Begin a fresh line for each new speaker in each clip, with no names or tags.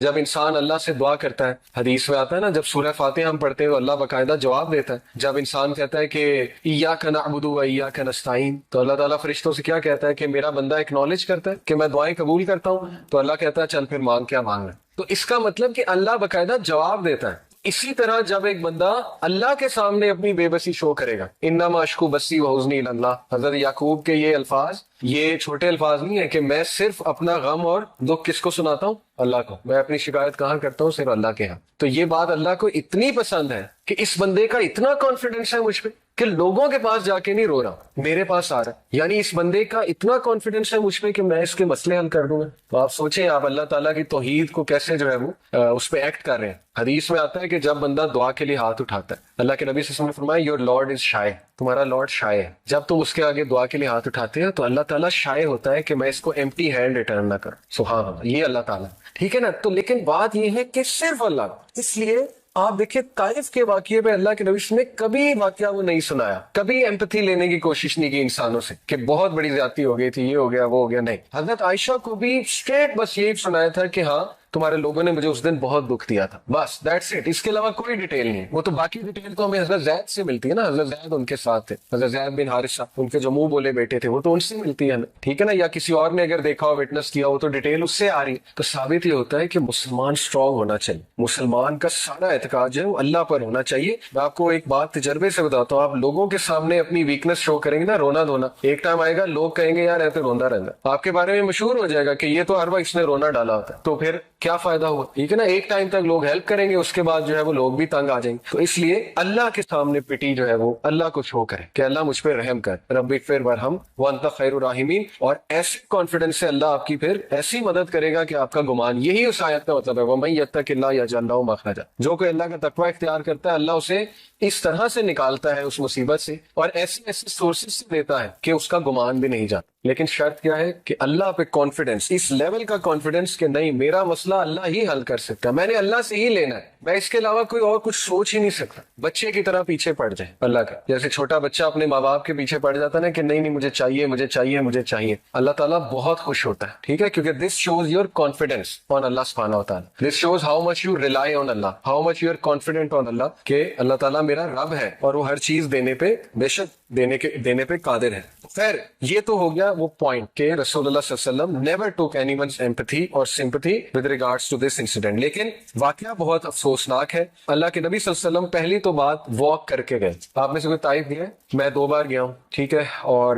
جب انسان اللہ سے دعا کرتا ہے، حدیث میں آتا ہے نا، جب سورہ فاتحہ ہم پڑھتے ہیں تو اللہ باقاعدہ جواب دیتا ہے. جب انسان کہتا ہے کہ ایاک نعبد و ایاک نستعین، تو اللہ تعالیٰ فرشتوں سے کیا کہتا ہے کہ میرا بندہ ایکنالج کرتا ہے کہ میں دعائیں قبول کرتا ہوں، تو اللہ کہتا ہے چل پھر مانگ، کیا مانگ رہا ہے. تو اس کا مطلب کہ اللہ باقاعدہ جواب دیتا ہے. اسی طرح جب ایک بندہ اللہ کے سامنے اپنی بے بسی شو کرے گا، انما اشکو بسی و حزنی الی اللہ، حضرت یعقوب کے یہ الفاظ، یہ چھوٹے الفاظ نہیں ہیں کہ میں صرف اپنا غم اور دکھ کس کو سناتا ہوں؟ اللہ کو. میں اپنی شکایت کہاں کرتا ہوں؟ صرف اللہ کے ہاں. تو یہ بات اللہ کو اتنی پسند ہے کہ اس بندے کا اتنا کانفیڈنس ہے مجھ پہ کہ لوگوں کے پاس جا کے نہیں رو رہا، میرے پاس آ رہا ہے. یعنی اس بندے کا اتنا کانفیڈنس ہے مجھ پہ کہ میں اس کے مسئلے حل کر دوں گا. تو آپ سوچیں آپ اللہ تعالیٰ کی توحید کو کیسے جو ہے وہ اس پہ ایکٹ کر رہے ہیں. حدیث میں آتا ہے کہ جب بندہ دعا کے لیے ہاتھ اٹھاتا ہے، اللہ کے نبی صلی اللہ علیہ وسلم نے فرمایا یور لارڈ از شائے، تمہارا لارڈ شائے ہے. جب تم اس کے آگے دعا کے لیے ہاتھ اٹھاتے ہیں تو اللہ تعالیٰ شائے ہوتا ہے کہ میں اس کو ایمپٹی ہینڈ ریٹرن نہ کروں. سبحان اللہ، یہ اللہ تعالیٰ. ٹھیک ہے نا. تو لیکن بات یہ ہے کہ صرف اللہ، اس لیے آپ دیکھیں طائف کے واقعے پہ اللہ کے نبی نے کبھی واقعہ وہ نہیں سنایا، کبھی ایمپتھی لینے کی کوشش نہیں کی انسانوں سے کہ بہت بڑی زیادتی ہو گئی تھی، یہ ہو گیا وہ ہو گیا. نہیں، حضرت عائشہ کو بھی اسٹریٹ بس یہی سنایا تھا کہ ہاں تمہارے لوگوں نے مجھے اس دن بہت دکھ دیا تھا، بس دیٹس اٹ. اس کے علاوہ کوئی ڈیٹیل نہیں. وہ تو باقی ڈیٹیل تو ہمیں حضرت زید سے ملتی ہے نا، حضرت زید ان کے ساتھ تھے، حضرت زید بن حارثہ ان کے جو منہ بولے بیٹے تھے، وہ تو ان سے ملتی ہے نا. ٹھیک ہے نا. یا کسی اور نے اگر دیکھا ہو، وٹنس کیا ہو، تو ڈیٹیل اس سے آ رہی ہے. تو ثابت یہ ہوتا ہے کہ مسلمان اسٹرانگ ہونا چاہیے، مسلمان کا سارا اعتقاد جو ہے وہ اللہ پر ہونا چاہیے. میں آپ کو ایک بات تجربے سے بتاتا ہوں، آپ لوگوں کے سامنے اپنی ویکنس شو کریں گے نا، رونا دھونا، ایک ٹائم آئے گا لوگ کہیں گے یار ایسے روندا رہتا، آپ کے بارے میں مشہور ہو جائے گا کہ یہ تو ہر وقت اس نے رونا ڈالا ہوتا ہے. تو پھر کیا فائدہ ہوا؟ ٹھیک ہے نا. ایک ٹائم تک لوگ ہیلپ کریں گے، اس کے بعد جو ہے وہ لوگ بھی تنگ آ جائیں گے. تو اس لیے اللہ کے سامنے پٹی جو ہے وہ اللہ کو شو کرے کہ اللہ مجھ پہ رحم کر، رب اغفر وارحم وانت خیر الراحمین. اور ایسے کانفیڈنس سے اللہ آپ کی پھر ایسی مدد کرے گا کہ آپ کا گمان، یہی اس آیت کا مطلب ہے وَمَن يَتَّقِ اللَّهَ يَجْعَل لَهُ مَخْرَجًا. جو کوئی اللہ کا تقوی اختیار کرتا ہے، اللہ اسے اس طرح سے نکالتا ہے اس مصیبت سے، اور ایسے ایسے سورسز سے دیتا ہے کہ اس کا گمان بھی نہیں جاتا. لیکن شرط کیا ہے کہ اللہ پہ کانفیڈنس، اس لیول کا کانفیڈنس کہ نہیں، میرا مسئلہ اللہ ہی حل کر سکتا ہے، میں نے اللہ سے ہی لینا ہے، میں اس کے علاوہ کوئی اور کچھ سوچ ہی نہیں سکتا. بچے کی طرح پیچھے پڑ جائے اللہ کا، جیسے چھوٹا بچہ اپنے ماں باپ کے پیچھے پڑ جاتا ہے نا کہ نہیں نہیں مجھے چاہیے مجھے چاہیے مجھے چاہیے. اللہ تعالیٰ بہت خوش ہوتا ہے. ٹھیک ہے. کیونکہ this shows your confidence on اللہ سبحانہ و تعالیٰ. This shows how much you rely on اللہ، how much you are confident on اللہ کہ اللہ تعالیٰ میرا رب ہے اور وہ ہر چیز دینے پہ، بے شک دینے پہ قادر ہے. خیر، یہ تو ہو گیا وہ پوائنٹ کہ رسول اللہ صلی اللہ علیہ وسلم never took anyone's empathy or sympathy with regards to this incident. لیکن واقعہ بہت افسوسناک ہے. اللہ کے نبی صلی اللہ علیہ وسلم پہلی تو بات واک کر کے گئے. آپ میں سے کوئی طائف گیا ہے؟ میں 2 بار گیا ہوں. ٹھیک ہے. اور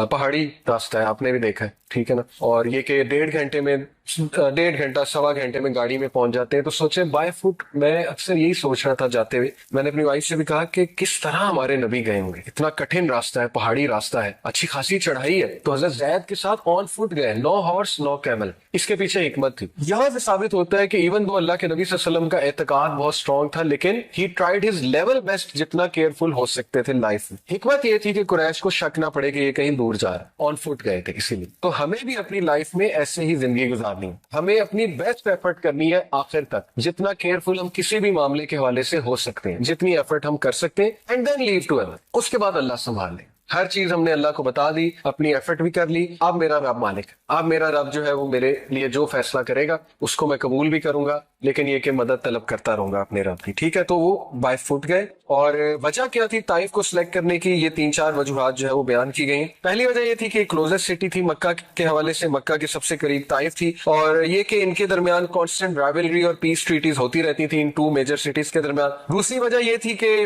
پہاڑی راستہ ہے، آپ نے بھی دیکھا ہے. ٹھیک ہے نا. اور یہ کہ 1.5 گھنٹے میں، 1.5 گھنٹہ 1.25 گھنٹے میں گاڑی میں پہنچ جاتے ہیں. تو سوچیں بائی فٹ، میں اکثر یہی سوچ رہا تھا جاتے ہوئے، میں نے اپنی وائف سے بھی کہا کہ کس طرح ہمارے نبی گئے ہوں گے. اتنا کٹھن راستہ ہے، پہاڑی راستہ ہے، اچھی خاصی چڑھائی ہے. تو حضرت زید کے ساتھ آن فٹ گئے، نو ہارس نو کیمل. اس کے پیچھے حکمت تھی. یہاں سے ثابت ہوتا ہے کہ ایون دو اللہ کے نبی صلی اللہ علیہ وسلم کا اعتقاد بہت اسٹرانگ تھا، لیکن ہی ٹرائیڈ ہز لیول بیسٹ جتنا کیئرفل ہو سکتے تھے لائف میں. حکمت یہ تھی کہ قریش کو شک نہ پڑے کہ یہ کہیں دور جا رہا ہے. آن فٹ گئے تھے اسی لیے. تو ہمیں بھی اپنی لائف میں ایسے ہی زندگی گزارنی ہے. ہمیں اپنی بیسٹ ایفرٹ کرنی ہے آخر تک، جتنا کیئرفل ہم کسی بھی معاملے کے حوالے سے ہو سکتے ہیں، جتنی ایفرٹ ہم کر سکتے ہیں. اینڈ دین لیو ٹو اللہ. اس کے بعد اللہ سنبھال لے. ہر چیز ہم نے اللہ کو بتا دی، اپنی ایفرٹ بھی کر لی. اب میرا رب مالک، اب میرا رب جو ہے وہ میرے لیے جو فیصلہ کرے گا اس کو میں قبول بھی کروں گا، لیکن یہ کہ مدد طلب کرتا رہوں گا اپنے رب کی. ٹھیک ہے. تو وہ بائی فٹ گئے. اور وجہ کیا تھی طائف کو سلیکٹ کرنے کی؟ یہ 3-4 وجوہات جو ہے وہ بیان کی گئی. پہلی وجہ یہ تھی کہ کلوزسٹ سٹی تھی مکہ کے حوالے سے، مکہ کے سب سے قریب طائف تھی، اور یہ کہ ان کے درمیان کانسٹنٹ رائولری اور پیس ٹریٹیز ہوتی رہتی تھی ان 2 میجر سٹیز کے درمیان. دوسری وجہ یہ تھی کہ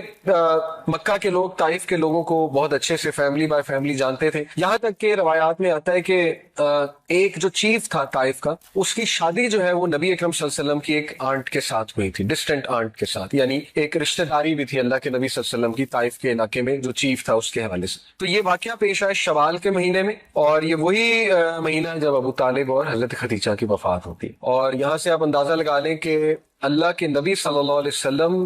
مکہ کے لوگ طائف کے لوگوں کو بہت اچھے سے فیملی بائی فیملی جانتے تھے. یہاں تک کہ روایات میں آتا ہے کہ ایک جو چیف تھا طائف کا، اس کی شادی جو ہے وہ نبی اکرم صلی اللہ علیہ وسلم کی ایک آنٹ کے ساتھ ہوئی تھی، ڈسٹنٹ آنٹ کے ساتھ، یعنی ایک رشتہ داری بھی تھی اللہ کے نبی صلی اللہ علیہ وسلم کی طائف کے علاقے میں جو چیف تھا اس کے حوالے سے. تو یہ واقعہ پیش آیا شوال کے مہینے میں، اور یہ وہی مہینہ ہے جب ابو طالب اور حضرت خدیجہ کی وفات ہوتی ہے. اور یہاں سے آپ اندازہ لگا لیں کہ اللہ کے نبی صلی اللہ علیہ وسلم